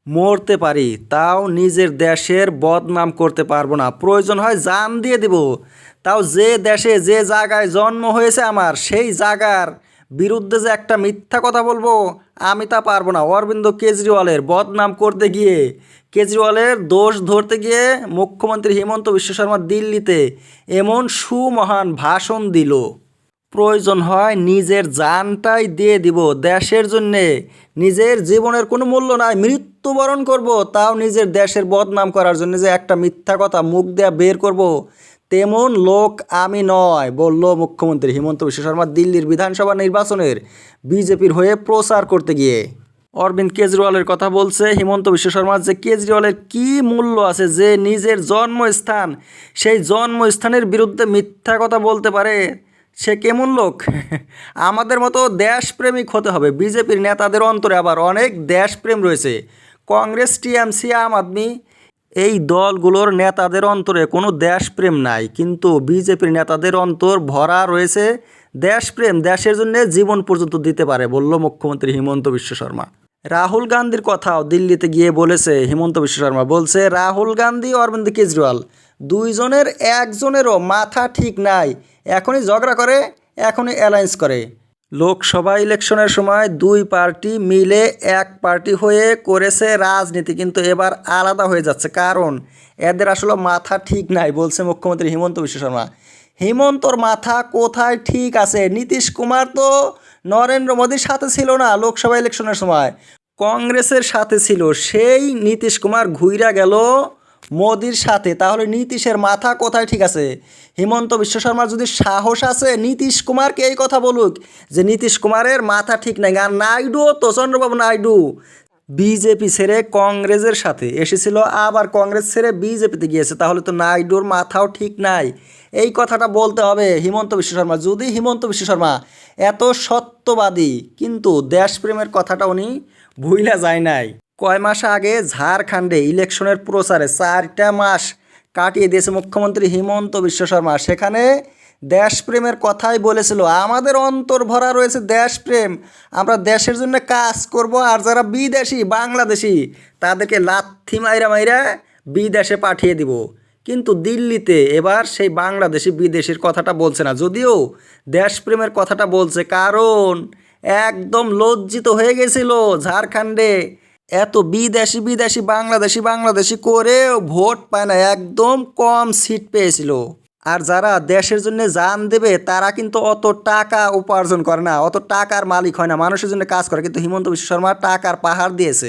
মরতে পারি, তাও নিজের দেশের বদনাম করতে পারবো না। প্রয়োজন হয় জান দিয়ে দেব, তাও যে দেশে যে জায়গায় জন্ম হয়েছে আমার, সেই জায়গার বিরুদ্ধে যে একটা মিথ্যা কথা বলবো, আমি তা পারবো না। অরবিন্দ কেজরিওয়ালের বদনাম করতে গিয়ে, কেজরিওয়ালের দোষ ধরতে গিয়ে মুখ্যমন্ত্রী হিমন্ত বিশ্ব শর্মা দিল্লিতে এমন সুমহান ভাষণ দিল, প্রয়োজন হয় নিজের জানটাই দিয়ে দিব দেশের জন্যে। নিজের জীবনের কোনো মূল্য নাই, মৃত্যুবরণ করব, তাও নিজের দেশের বদনাম করার জন্য যে একটা মিথ্যা কথা মুখ দেয়া বের করব, তেমন লোক আমি নয়, বলল মুখ্যমন্ত্রী হিমন্ত বিশ্ব শর্মা দিল্লির বিধানসভা নির্বাচনের বিজেপির হয়ে প্রচার করতে গিয়ে। অরবিন্দ কেজরিওয়ালের কথা বলছে হিমন্ত বিশ্ব শর্মা, যে কেজরিওয়ালের কি মূল্য আছে যে নিজের জন্মস্থান, সেই জন্মস্থানের বিরুদ্ধে মিথ্যা কথা বলতে পারে, সে কেমন লোক? আমাদের মতো দেশপ্রেমিক হতে হবে। বিজেপির নেতাদের অন্তরে আবার অনেক দেশপ্রেম রয়েছে। কংগ্রেস, টিএমসি, আম আদমি, এই দলগুলোর নেতাদের অন্তরে কোনো দেশপ্রেম নাই, কিন্তু বিজেপির নেতাদের অন্তর ভরা রয়েছে দেশপ্রেম। দেশের জন্য জীবন পর্যন্ত দিতে পারে, বলল মুখ্যমন্ত্রী হিমন্ত বিশ্ব শর্মা। রাহুল গান্ধীর কথাও দিল্লিতে গিয়ে বলেছে হিমন্ত বিশ্ব শর্মা। বলছে রাহুল গান্ধী, অরবিন্দ কেজরিওয়াল দুইজনের একজনেরও মাথা ঠিক নাই, এখনই ঝগড়া করে, এখনই অ্যালায়েন্স করে। লোকসভা ইলেকশনের সময় দুই পার্টি মিলে এক পার্টি হয়ে করেছে রাজনীতি, কিন্তু এবার আলাদা হয়ে যাচ্ছে, কারণ এদের আসলে মাথা ঠিক নাই, বলছে মুখ্যমন্ত্রী হিমন্ত বিশ্ব শর্মা। হিমন্তর মাথা কোথায় ঠিক আছে? নীতিশ কুমার তো নরেন্দ্র মোদীর সাথে ছিল না লোকসভা ইলেকশনের সময়, কংগ্রেসের সাথে ছিল। সেই নীতিশ কুমার ঘুইরা গেল মোদির সাথে, তাহলে নীতিশের মাথা কোথায় ঠিক আছে? হিমন্ত বিশ্ব শর্মার যদি সাহস আছে নীতিশ কুমারকে এই কথা বলুক যে নীতিশ কুমারের মাথা ঠিক নাই। আর নাইডুও তো, চন্দ্রবাবু নাইডু বিজেপি ছেড়ে কংগ্রেসের সাথে এসেছিল, আবার কংগ্রেস ছেড়ে বিজেপিতে গিয়েছে, তাহলে তো নাইডুর মাথাও ঠিক নাই। এই কথাটা বলতে হবে হিমন্ত বিশ্ব শর্মা। যদি হিমন্ত বিশ্ব শর্মা এত সত্যবাদী, কিন্তু দেশপ্রেমের কথাটা উনি ভুইলা যায় নাই। কয় মাস আগে ঝাড়খণ্ডে ইলেকশনের প্রচারে 4টা মাস কাটিয়ে দিয়েছে মুখ্যমন্ত্রী হিমন্ত বিশ্ব শর্মা। সেখানে দেশপ্রেমের কথাই বলেছিল, আমাদের অন্তর ভরা রয়েছে দেশপ্রেম, আমরা দেশের জন্য কাজ করব, আর যারা বিদেশি বাংলাদেশি তাদেরকে লাথি মাইরা মাইরা বিদেশে পাঠিয়ে দিব। কিন্তু দিল্লিতে এবার সেই বাংলাদেশি বিদেশির কথাটা বলছে না, যদিও দেশপ্রেমের কথাটা বলছে, কারণ একদম লজ্জিত হয়ে গেছিল ঝাড়খণ্ডে এত বিদেশি বিদেশি বাংলাদেশি বাংলাদেশি করেও ভোট পায় না, একদম কম সিট পেয়েছিল। আর যারা দেশের জন্য জান দেবে তারা কিন্তু অত টাকা উপার্জন করে না, অত টাকার মালিক হয় না, মানুষের জন্য কাজ করে। কিন্তু হিমন্ত বিশ্ব শর্মা টাকার পাহাড় দিয়েছে।